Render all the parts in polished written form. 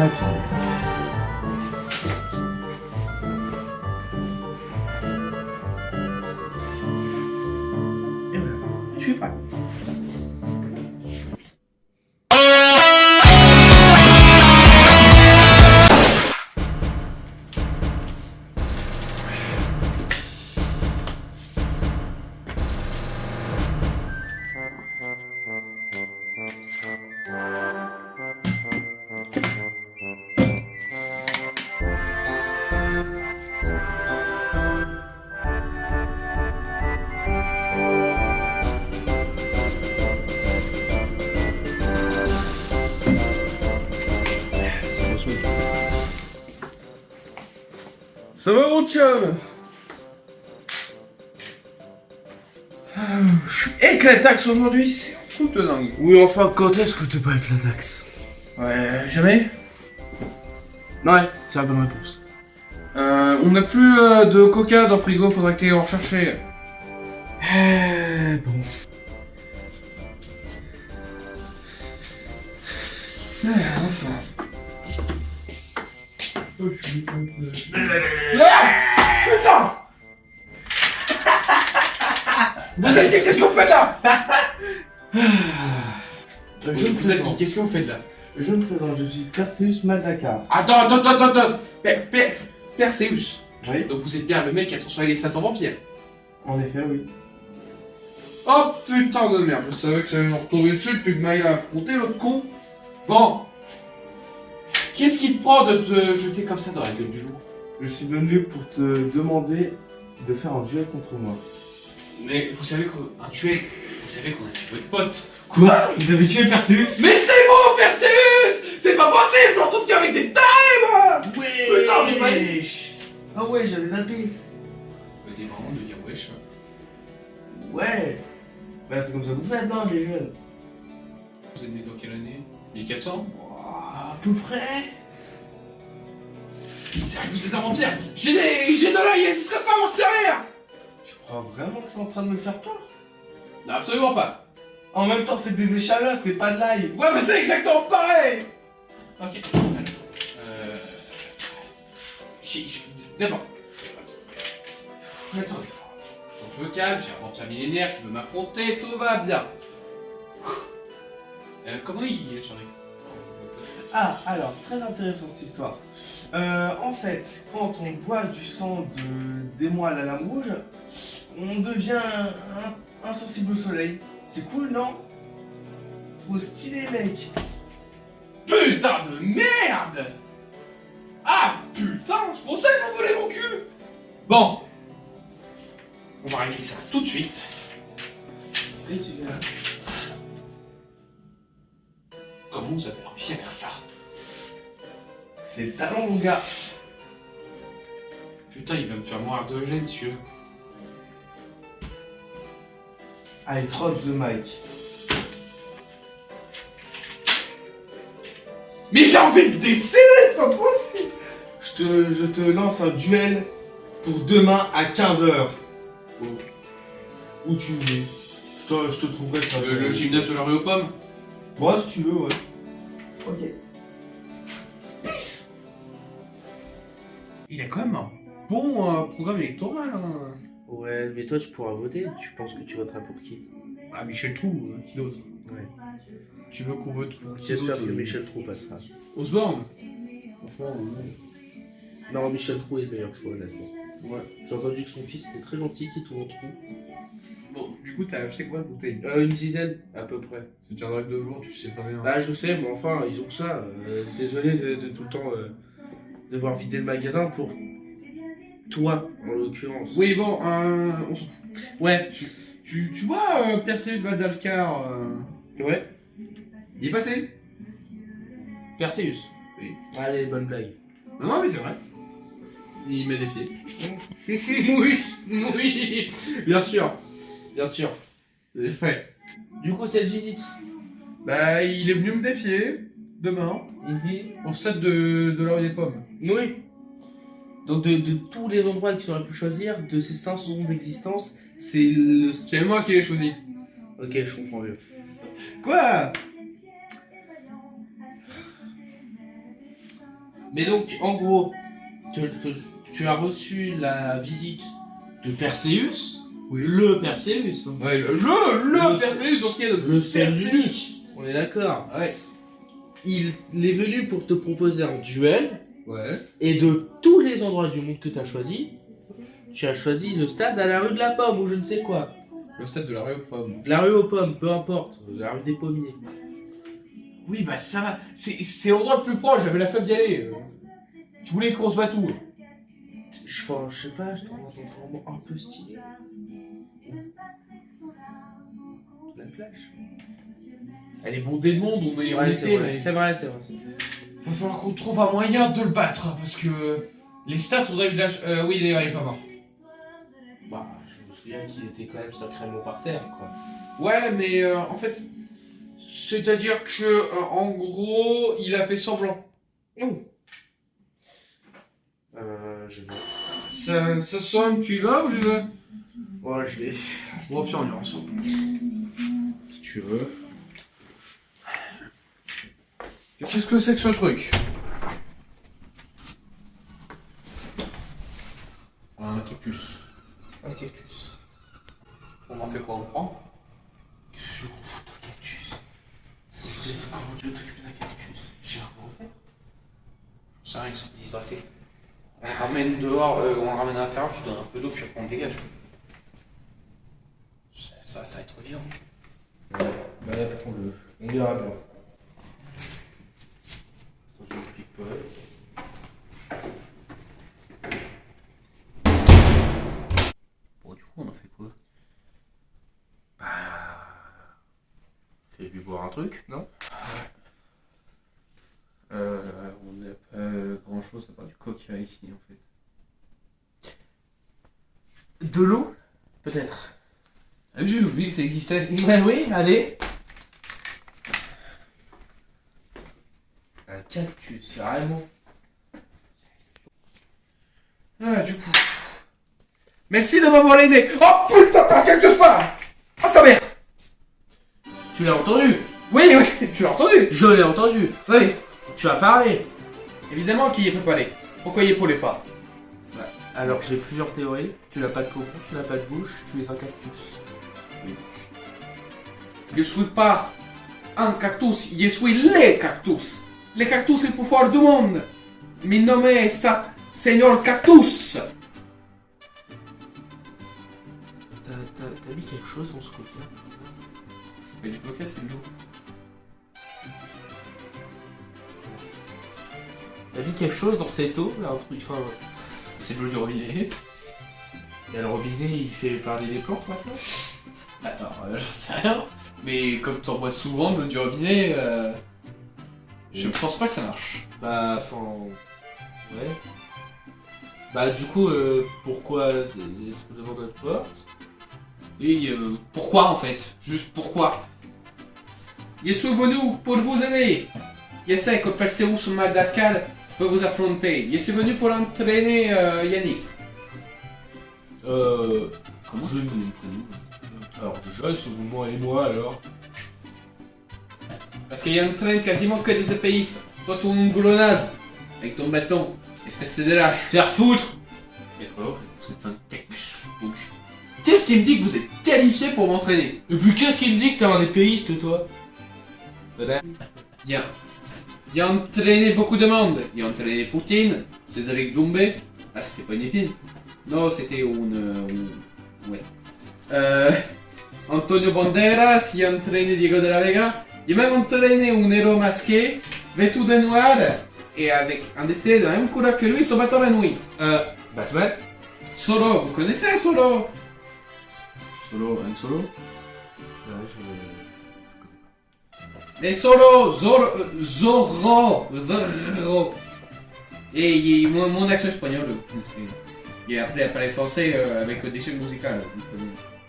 arnaque. Et voilà, je suis prêt. Ça va mon chum? Je suis éclataxe aujourd'hui, c'est un truc de dingue. Oui, enfin, quand est-ce que t'es pas avec la taxe? Ouais, jamais. Ouais, c'est la bonne réponse. On n'a plus de coca dans le frigo, faudrait que t'ailles en rechercher. Bon. Enfin. Ah, putain! Vous avez dit qu'est-ce que vous faites là? Vous êtes qui? Qu'est-ce que vous faites là? Je me présente, je suis Perseus Madaka. Attends. Perseus. Oui, Donc vous êtes bien le mec qui a transformé les saints en vampires. en effet, oui. Oh putain de merde, je savais que ça allait me retomber dessus depuis que Maïla a affronté l'autre con. Bon. Qu'est-ce qui te prend de te jeter comme ça dans la gueule du loup? Je suis venu pour te demander de faire un duel contre moi. Mais vous savez qu'un duel, vous savez qu'on a tué votre pote. Quoi? Vous avez tué Perseus? Mais c'est bon, Perseus! C'est pas possible, je me retrouve qu'avec des tarés, moi! Putain, mais Wesh! Ah ouais, j'avais zappé. Des parents de dire wesh. Ouais. Bah c'est comme ça que vous faites, non, les jeunes? Vous êtes né dans quelle année? 1400? À peu près. C'est à cause des vampires! J'ai de l'œil, n'hésiterai pas à m'en servir! Tu crois vraiment que c'est en train de me faire peur? Non, absolument pas! En même temps, c'est des échalas, c'est pas de l'ail. Ouais, mais c'est exactement pareil! Ok, alors, d'abord, attendez, donc je me calme, j'ai un vampire millénaire qui veut m'affronter, tout va bien. Comment il est survécu? Ah, alors, très intéressante cette histoire. En fait, quand on boit du sang de démon à la lame rouge, on devient insensible au soleil. C'est cool, non? Trop stylé, mec. Putain de merde! Ah putain, c'est pour ça que vous voulez mon cul! Bon, on va régler ça tout de suite. Et tu viens. Comment vous avez réussi à faire ça? C'est le talent, mon gars. Putain, il va me faire mourir de gêne, celui-là. I drop the mic. Mais j'ai envie de décéder, c'est pas possible! Je te lance un duel pour demain à 15h. Oh. Où tu veux. Je te trouverai ça. Le gymnase de la rue aux pommes? Moi, si tu veux, ouais. Ok. Peace! Il a quand même un bon programme électoral, hein. Ouais, mais toi, tu pourras voter. Tu penses que tu voteras pour qui? Ah, Michel Trou, qui d'autre? Ouais. Tu veux qu'on vote pour qui J'espère d'autre, que Michel Trou passera. Osborne? Franchement, Non, Michel Trou est le meilleur choix, honnêtement. ouais. J'ai entendu que son fils était très gentil, Tito en Trou. Bon, du coup, t'as acheté quoi de bouteille? Une dizaine, à peu près. Tu tiendras que 2 jours, tu sais très bien. Ah, je sais, mais enfin, ils ont que ça. Désolé de tout le temps devoir vider le magasin pour toi, en l'occurrence. Oui, bon, on s'en fout. Ouais. Tu vois Perseus Badalcar, Ouais. il est passé? Perseus. Oui. Allez, bonne blague. Non, mais c'est vrai. Il m'a défié. oui. Bien sûr. Bien sûr. Ouais. Du coup, cette visite. Bah, il est venu me défier, demain, au stade de la rue des Pommes. Oui. Donc, de tous les endroits qu'il aurait pu choisir, de ces 500 ans d'existence, c'est le... C'est moi qui l'ai choisi. Ok, je comprends mieux. Quoi? Mais donc, en gros, que tu as reçu la visite de Perséus, le Perséus, hein. Ouais, le Perséus dans ce qu'il y a de le seul unique, on est d'accord. Ouais. Il est venu pour te proposer un duel, Ouais. et de tous les endroits du monde que tu as choisi le stade à la rue de la Pomme, ou je ne sais quoi. Le stade de la rue aux pommes. La rue aux pommes, peu importe, la rue des pommiers. Oui, bah ça va. C'est l'endroit le plus proche, j'avais la flemme d'y aller. Tu voulais qu'on se batte où? Je sais pas, je trouve vraiment un peu stylé. La plage. Elle est bondée de monde, on est en Ouais, été, c'est vrai, mais... c'est vrai. Va falloir qu'on trouve un moyen de le battre, parce que... Les stats, on a eu de la... oui, d'ailleurs, il est pas mort. Bah, je me souviens qu'il était quand même sacrément par terre, quoi. Ouais, mais en fait... C'est-à-dire que, en gros, il a fait semblant. Je vais. Ça sonne, tu y vas ou je vais? Ouais, je vais. Bon, puis on y va ensemble. Si tu veux. Qu'est-ce que c'est que ce truc? Un cactus. Un cactus. On en fait quoi, on prend? Qu'est-ce que je m'en fous d'un cactus? Comment tu veux t'occuper d'un cactus? J'ai rien à faire. Je sais rien, ils sont déshydratés. On le ramène dehors, on le ramène à l'intérieur, je donne un peu d'eau, puis après on le dégage. Ça va être vivant. Ouais, bah là, prends-le. On verra bien. Attends, je ne pique pas. Bon, du coup, on en fait quoi? Bah. Fais-lui boire un truc, non? On n'a pas grand chose à part du coca ici en fait. De l'eau? Peut-être. Ah, j'ai oublié que ça existait. Ouais, oui, allez. Un cactus, carrément. Ah, du coup. Merci de m'avoir aidé. Oh putain, t'as un cactus pas. Ah, sa mère. Tu l'as entendu? Oui, oui, tu l'as entendu. Je l'ai entendu. Oui. Tu as parlé. Évidemment qu'il y peut pas aller. Pourquoi il y pourrait pas? Ouais. Alors j'ai plusieurs théories. Tu n'as pas de poumon, tu n'as pas de bouche, tu es un cactus. Oui. Je suis pas un cactus, je suis les cactus. Les cactus le plus fort du monde. Mi nome est Señor Cactus. T'as mis quelque chose dans ce coca? C'est pas du coca, c'est de l'eau. T'as mis quelque chose dans cette eau? Un truc, enfin... C'est de l'eau du robinet. Et le robinet, il fait parler les plantes maintenant? Alors, j'en sais rien. Mais comme t'en bois souvent de l'eau du robinet, je pense pas que ça marche. Bah, enfin... Ouais. Bah, du coup, pourquoi être devant notre porte? Et pourquoi en fait? Juste pourquoi? Je suis venu pour vous aider. Je sais que Perseus Madagascar peut vous affronter. Je suis venu pour entraîner Yanis. Comment je connais le prénom? Alors déjà, c'est vous, moi et moi alors. Parce qu'il entraîne quasiment que des épéistes. Toi, ton glonaze, avec ton bâton, espèce de lâche. Se faire foutre! D'accord, vous êtes un cactus. Donc, qu'est-ce qui me dit que vous êtes qualifié pour m'entraîner? Et puis qu'est-ce qui me dit que t'es un épéiste, toi? Bien. Il a entraîné beaucoup de monde. Il a entraîné Poutine, Cédric Doumbé. Ah, c'était pas une épine. Non, c'était ouais. Antonio Banderas, il a entraîné Diego de la Vega. Il a même entraîné un héros masqué, vêtu de noir, et avec un destin de la même couleur que lui, son bâton la nuit. Batman? Solo, vous connaissez Solo? Solo, un Solo? Ouais, je connais pas. Mais Solo, Zorro. Et mon accent espagnol, vous connaissez. Il est appelé à parler français avec des choses musicales.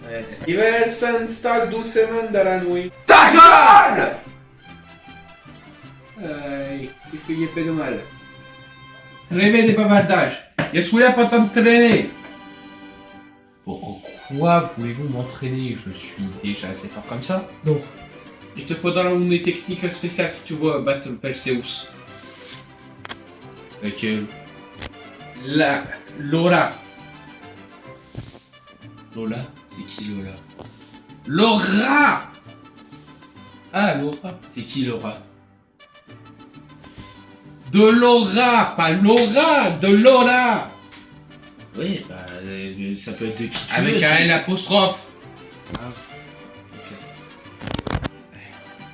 Ouais, Hiver s'installe doucement dans la nuit. Ta gueule! Qu'est-ce que j'ai fait de mal? Trêve de bavardage. Je suis là pour t'entraîner. Bon, en quoi voulez-vous m'entraîner? Je suis déjà assez fort comme ça. Non. Il te faudra une technique spéciale si tu veux battre Perseus. Laquelle? Laura. Lola? C'est qui Lola? Laura. Ah, Laura. C'est qui Laura? De Laura, pas Laura, de Laura. Oui, bah, ça peut être de qui tu Avec veux, un c'est- L apostrophe. Ah, ok.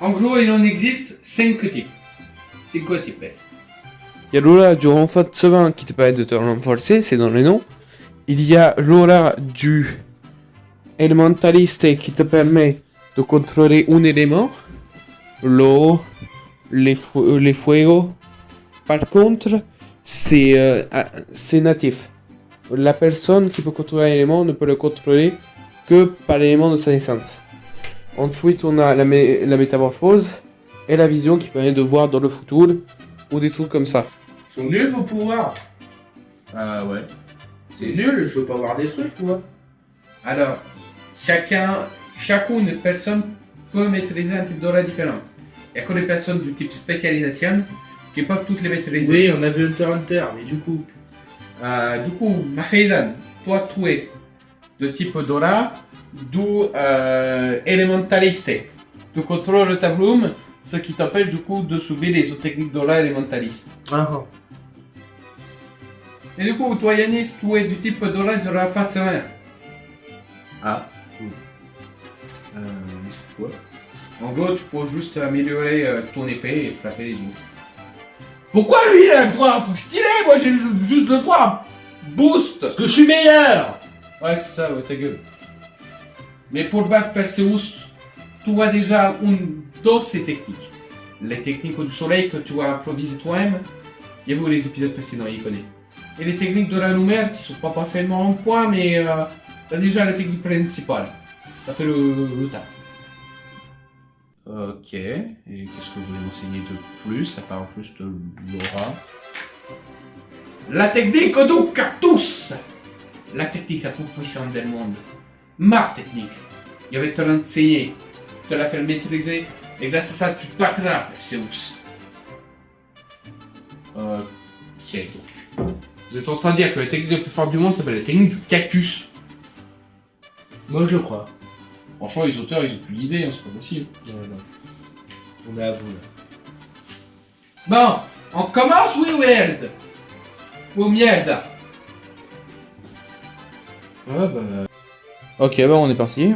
En gros, il en existe 5 types. 5 types. Il y a Lola du renforcement qui te permet de te renforcer, c'est dans le nom. Il y a Lola du élémentaliste qui te permet de contrôler un élément. L'eau, les fuego. Par contre, c'est natif. La personne qui peut contrôler un élément ne peut le contrôler que par l'élément de sa naissance. Ensuite, on a la métamorphose et la vision qui permet de voir dans le futur ou des trucs comme ça. Ils sont nuls vos pouvoirs. Ah ouais. C'est nul, je veux pas voir des trucs, moi. Alors, chacune personne peut maîtriser un type d'aura différent. Il n'y a que les personnes du type spécialisation qui peuvent toutes les maîtriser. Oui, on a vu Hunter x Hunter, mais du coup. Du coup, Mahaidan, toi tu es de type d'aura, d'où élémentaliste. Tu contrôles le tableau, ce qui t'empêche du coup de subir les autres techniques d'aura élémentaliste. Ah. Et du coup, toi Yanis, tu es du type d'aura de la face 1. Ah. C'est quoi? En gros, tu peux juste améliorer ton épée et frapper les autres. Pourquoi lui il a le droit à un truc stylé? Moi j'ai juste le droit à boost! Parce que je suis meilleur. Ouais, c'est ça, ouais, ta gueule. Mais pour battre Perseus, tu as déjà une de ces techniques. Les techniques du soleil que tu as improvisées toi-même, il y a vous les épisodes précédents, il connaît. Et les techniques de la lumière qui sont pas parfaitement en point, mais t'as déjà la technique principale. Ça fait le taf. Ok, et qu'est-ce que vous voulez m'enseigner de plus, à part juste l'aura? La technique du cactus! La technique la plus puissante du monde. Ma technique. Je vais te l'enseigner, te la faire maîtriser, et grâce à ça, tu battras Perseus. Ok, donc. Vous êtes en train de dire que la technique la plus forte du monde s'appelle la technique du cactus. Moi, je le crois. Franchement, les auteurs, ils ont plus d'idées, hein, c'est pas possible. Non, non. On est à vous, là. Bon, on commence, oui, Weird. Ou merde. Ah bah... Ok, bah on est parti.